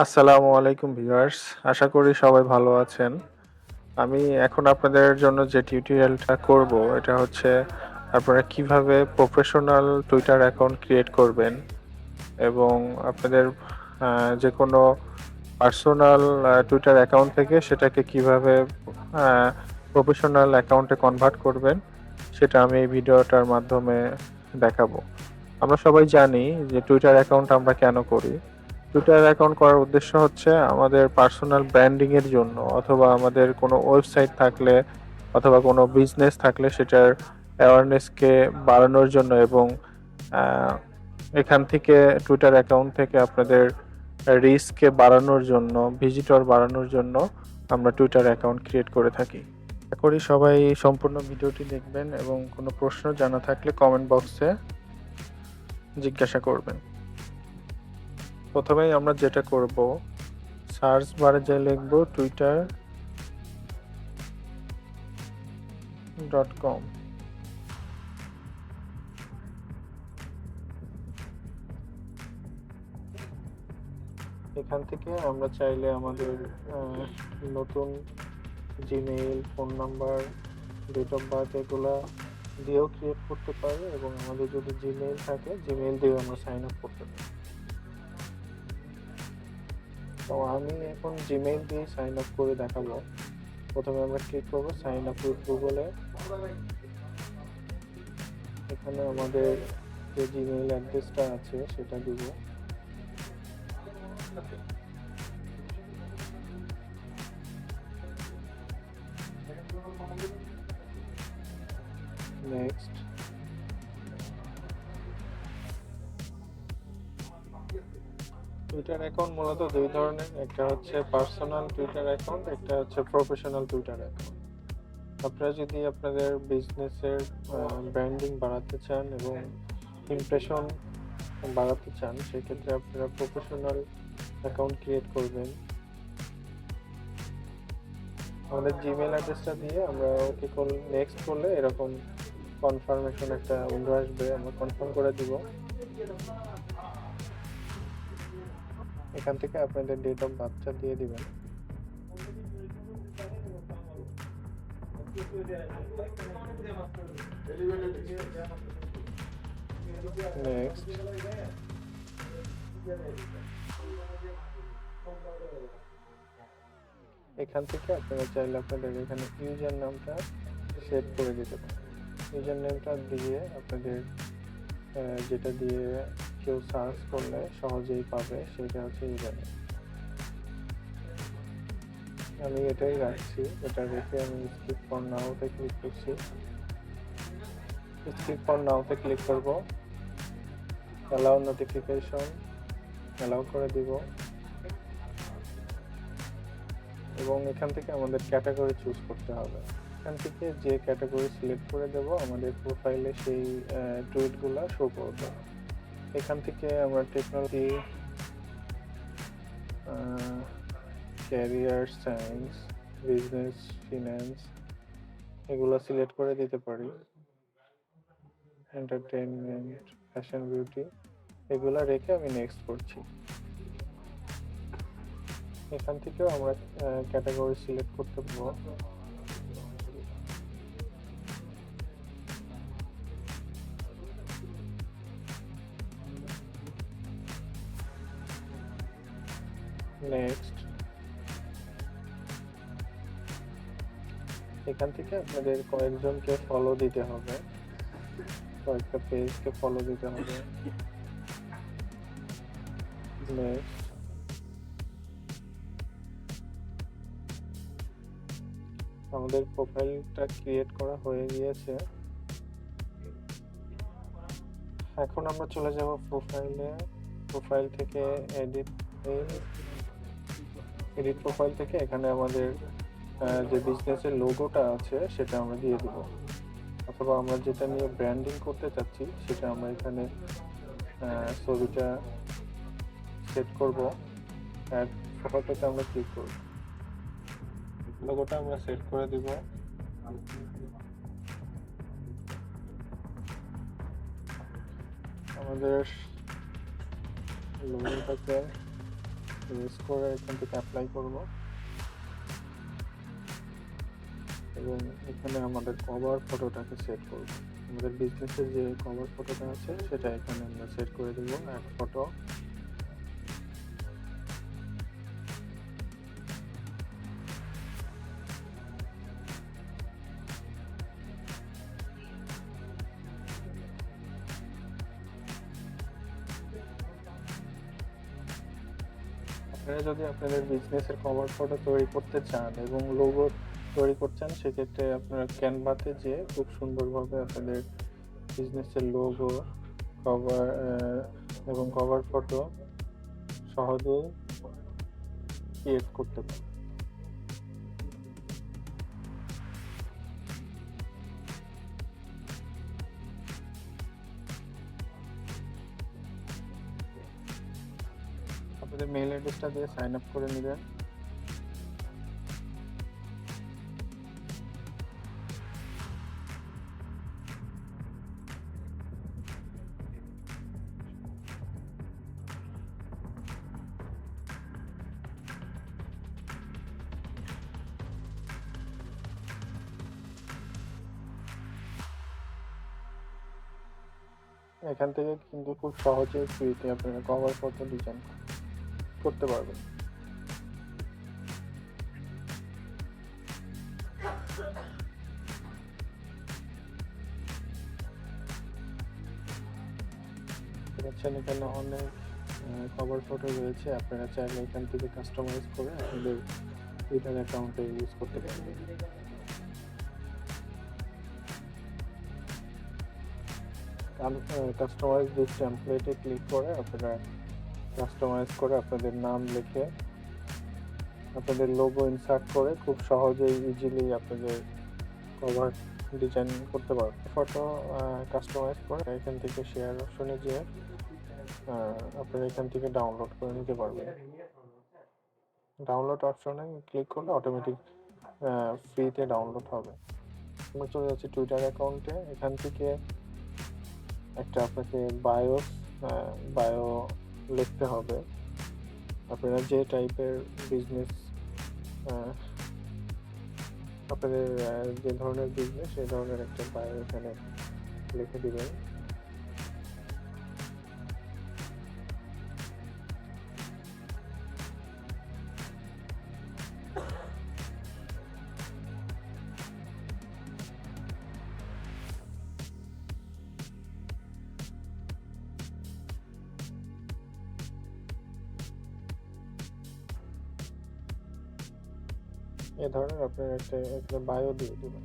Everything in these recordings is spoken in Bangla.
আসসালামু আলাইকুম ভিউয়ার্স। আশা করি সবাই ভালো আছেন। আমি এখন আপনাদের জন্য যে টিউটোরিয়ালটা করব এটা হচ্ছে আপনারা কিভাবে প্রফেশনাল টুইটার অ্যাকাউন্ট ক্রিয়েট করবেন এবং আপনাদের যেকোনো পার্সোনাল টুইটার অ্যাকাউন্ট থেকে সেটাকে কিভাবে আ প্রফেশনাল অ্যাকাউন্টে কনভার্ট করবেন সেটা আমি এই ভিডিওটার মাধ্যমে দেখাবো। আমরা সবাই জানি যে টুইটার অ্যাকাউন্ট আমরা কেন করি? টুইটার অ্যাকাউন্ট করার উদ্দেশ্য হচ্ছে আমাদের পার্সোনাল ব্র্যান্ডিং এর জন্য অথবা আমাদের কোনো ওয়েবসাইট থাকলে অথবা কোনো বিজনেস থাকলে সেটার অ্যাওয়ারনেস কে বাড়ানোর জন্য এবং আ এখান থেকে টুইটার অ্যাকাউন্ট থেকে আপনাদের রিচ কে বাড়ানোর জন্য, ভিজিটর বাড়ানোর জন্য আমরা টুইটার অ্যাকাউন্ট ক্রিয়েট করে থাকি। আশা করি সবাই সম্পূর্ণ ভিডিওটি দেখবেন এবং কোনো প্রশ্ন জানা থাকলে কমেন্ট বক্সে জিজ্ঞাসা করবেন। প্রথমেই আমরা যেটা করব সার্চ বারে যেয়ে লিখব twitter.com। এখান থেকে আমরা চাইলে আমাদের নতুন Gmail, phone number, date of birth এগুলা দিয়েও ক্রিয়েট করতে পারি এবং আমাদের যদি জিমেইল থাকে জিমেইল দিয়েও আমরা সাইন আপ করতে পারি। তো আমি এখন জিমেইল দিয়ে সাইন আপ করে দেখাবো। প্রথমে আমরা ক্লিক করব সাইন আপ উইথ গুগলে। এখানে আমাদের যে জিমেইল অ্যাড্রেসটা আছে সেটা দিব। নেক্সট। টুইটার অ্যাকাউন্ট মূলত দুই ধরনের, একটা হচ্ছে পার্সোনাল টুইটার অ্যাকাউন্ট, একটা হচ্ছে প্রফেশনাল টুইটার অ্যাকাউন্ট। আপনারা যদি আপনাদের বিজনেসের ব্র্যান্ডিং বাড়াতে চান এবং ইমপ্রেশন বাড়াতে চান সেক্ষেত্রে আপনারা প্রফেশনাল অ্যাকাউন্ট ক্রিয়েট করবেন। আমাদের জিমেল অ্যাড্রেসটা দিয়ে আমরা ওকে নেক্সট করলে এরকম কনফার্মেশন একটা উইন্ডো আসবে, আমরা কনফার্ম করে দিব। এখান থেকে আপনাদের ডেট অফ বার্থটা দিয়ে দিবেন। নেক্সট। এখান থেকে আপনারা চাইলে আপনাদের এখানে ইউজার নামটা সেট করে দিতে পারেন। ইউজার নেমটা দিয়ে আপনাদের যেটা দিয়ে কেউ সার্চ করলে সহজেই পাবে সেটা হচ্ছে ইউজার নেম। আমি এটাই রাখছি, এটা রেখে আমি স্কিপ ফর নাওতে ক্লিক করছি। স্কিপ ফর নাওতে ক্লিক করব, অ্যালাউ নোটিফিকেশন অ্যালাউ করে দিব এবং এখান থেকে আমাদের ক্যাটাগরি চুজ করতে হবে। এখান থেকে যে ক্যাটাগরি সিলেক্ট করে দেব আমাদের প্রোফাইলে সেই টুইটগুলো শো করবে। এখান থেকে আমরা technology, career, science, business, finance এগুলো সিলেক্ট করে দিতে পারি। এন্টারটেইনমেন্ট, ফ্যাশন, বিউটি এগুলা রেখে আমি নেক্সট করছি। এখান থেকেও আমরা ক্যাটাগরি সিলেক্ট করতে পারবো। নেক্সট। এখান থেকে আপনাদের কয়েকজনকে ফলো দিতে হবে, কয়েকটা পেজকে ফলো দিতে হবে। নেক্সট। আমাদের প্রোফাইলটা ক্রিয়েট করা হয়ে গিয়েছে। এখন আমরা চলে যাব প্রোফাইলে। প্রোফাইল থেকে এডিট প্রোফাইল থেকে এখানে আমাদের যে বিজনেসের লোগোটা আছে সেটা আমরা দিয়ে দিব, অথবা আমরা যেটা নিয়ে ব্র্যান্ডিং করতে চাচ্ছি সেটা আমরা এখানে ছবিটা সেট করব। অ্যাড ফটোতে আমরা ক্লিক করব, লোগোটা আমরা সেট করে দিব। আমাদের লোগোটাকে ইউজ করে এখান থেকে অ্যাপ্লাই করব এবং এখানে আমাদের কভার ফটোটাকে সেট করব। আমাদের বিজনেসের যে কভার ফটোটা আছে সেটা এখানে আমরা সেট করে দেব, এক ফটো। আপনারা যদি আপনাদের বিজনেসের কভার ফটো তৈরি করতে চান এবং লোগো তৈরি করছেন, সেক্ষেত্রে আপনারা ক্যানভাতে যেয়ে খুব সুন্দরভাবে আপনাদের বিজনেসের লোগো, কভার এবং কভার ফটো সহজেই ক্রিয়েট করতে পারেন। আপনাদের মেইল অ্যাড্রেসটা দিয়ে সাইন আপ করে নেবেন। এখান থেকে কিন্তু খুব সহজেই ফ্রিতে আপনারা কভার ফটো ডিজাইন করতে পারবেন। দেখছেন এখানে অনেক কভার ফটো রয়েছে, আপনারা চাইলে এখান থেকে কাস্টমাইজ করে আপনাদের টুইটার অ্যাকাউন্টে ইউজ করতে পারবেন। কাস্টমাইজ দিস টেমপ্লেটে ক্লিক করে আপনারা কাস্টমাইজ করে আপনাদের নাম লিখে আপনাদের লোগো ইনসার্ট করে খুব সহজেই ইজিলি আপনাদের কভার ডিজাইন করতে পারবেন। ফটো কাস্টমাইজ করে এখান থেকে শেয়ার অপশনে যেয়ে আপনারা এখান থেকে ডাউনলোড করে নিতে পারবেন। ডাউনলোড অপশনে ক্লিক করলে অটোমেটিক ফ্রিতে ডাউনলোড হবে। আমরা চলে যাচ্ছি টুইটার অ্যাকাউন্টে। এখান থেকে একটা আপনাকে বায়ো লিখতে হবে। আপনারা যে টাইপের বিজনেস, আপনাদের যে ধরনের বিজনেস সেই ধরনের একটা বায়ো এখানে লিখে দিবেন। এ ধরনের আপনারা একটা বায়ো দিয়ে দেবেন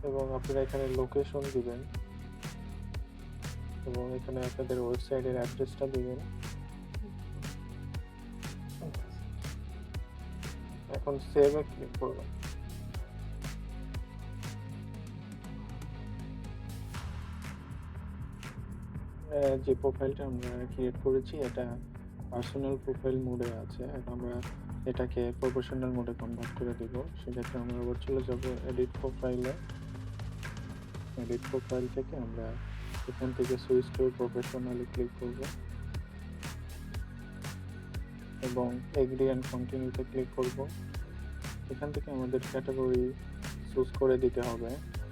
এবং আপনারা এখানে লোকেশন দিবেন এবং এখানে আপনাদের ওয়েবসাইটের অ্যাড্রেসটা দিবেন। এখন সেভে ক্লিক করবেন। যে প্রোফাইলটা আমরা ক্রিয়েট করেছি এটা পার্সোনাল প্রোফাইল মোডে আছে, এখন আমরা এটাকে প্রফেশনাল মোডে কনভার্ট করে দেব। সেক্ষেত্রে আমরা আবার চলে যাব এডিট প্রোফাইল থেকে আমরা এখান থেকে সুইচ টু প্রফেশনালে ক্লিক করব এবং এগ্রি অ্যান্ড কন্টিনিউতে ক্লিক করব। এখান থেকে আমাদের ক্যাটাগরি চুজ করে দিতে হবে।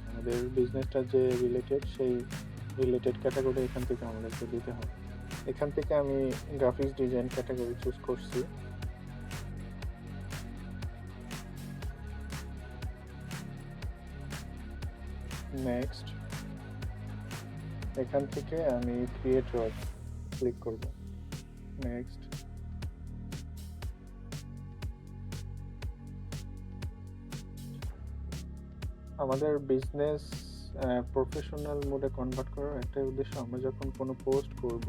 আমাদের বিজনেসটা যে রিলেটেড সেই রিলেটেড ক্যাটাগরি এখান থেকে আমাদেরকে দিতে হবে। এখান থেকে আমি গ্রাফিক্স ডিজাইন ক্যাটাগরি চুজ করছি। নেক্সট, এখান থেকে আমি ক্রিয়েট ওয়েব ক্লিক করব। নেক্সট, আমাদের বিজনেস প্রফেশনাল মোডে কনভার্ট করার একটাই উদ্দেশ্য, আমরা যখন কোনো পোস্ট করব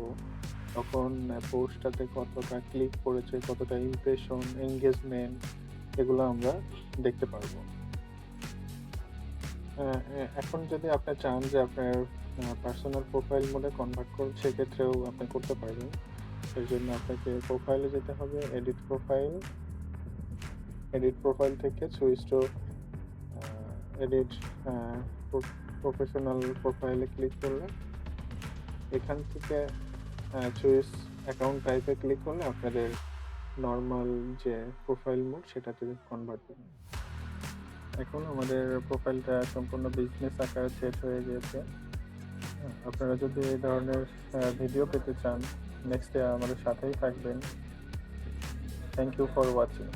তখন পোস্টটাতে কতটা ক্লিক করেছে, কতটা ইমপ্রেশন, এঙ্গেজমেন্ট, এগুলো আমরা দেখতে পারবো। এখন যদি আপনি চান যে আপনার পার্সোনাল প্রোফাইল মোডে কনভার্ট করুন, সেক্ষেত্রেও আপনি করতে পারবেন। এর জন্য আপনাকে প্রোফাইলে যেতে হবে, এডিট প্রোফাইল থেকে সুইচ টু এডিট প্রফেশনাল প্রোফাইলে ক্লিক করলে এখান থেকে সুইচ অ্যাকাউন্ট টাইপে ক্লিক করলে আপনাদের নরমাল যে প্রোফাইল মোড সেটাতে কনভার্ট হবে। এখন আমাদের প্রোফাইলটা সম্পূর্ণ বিজনেস আকারে সেট হয়ে গিয়েছে। আপনারা যদি এই ধরনের ভিডিও পেতে চান, নেক্সটে আমাদের সাথেই থাকবেন। Thank you for watching.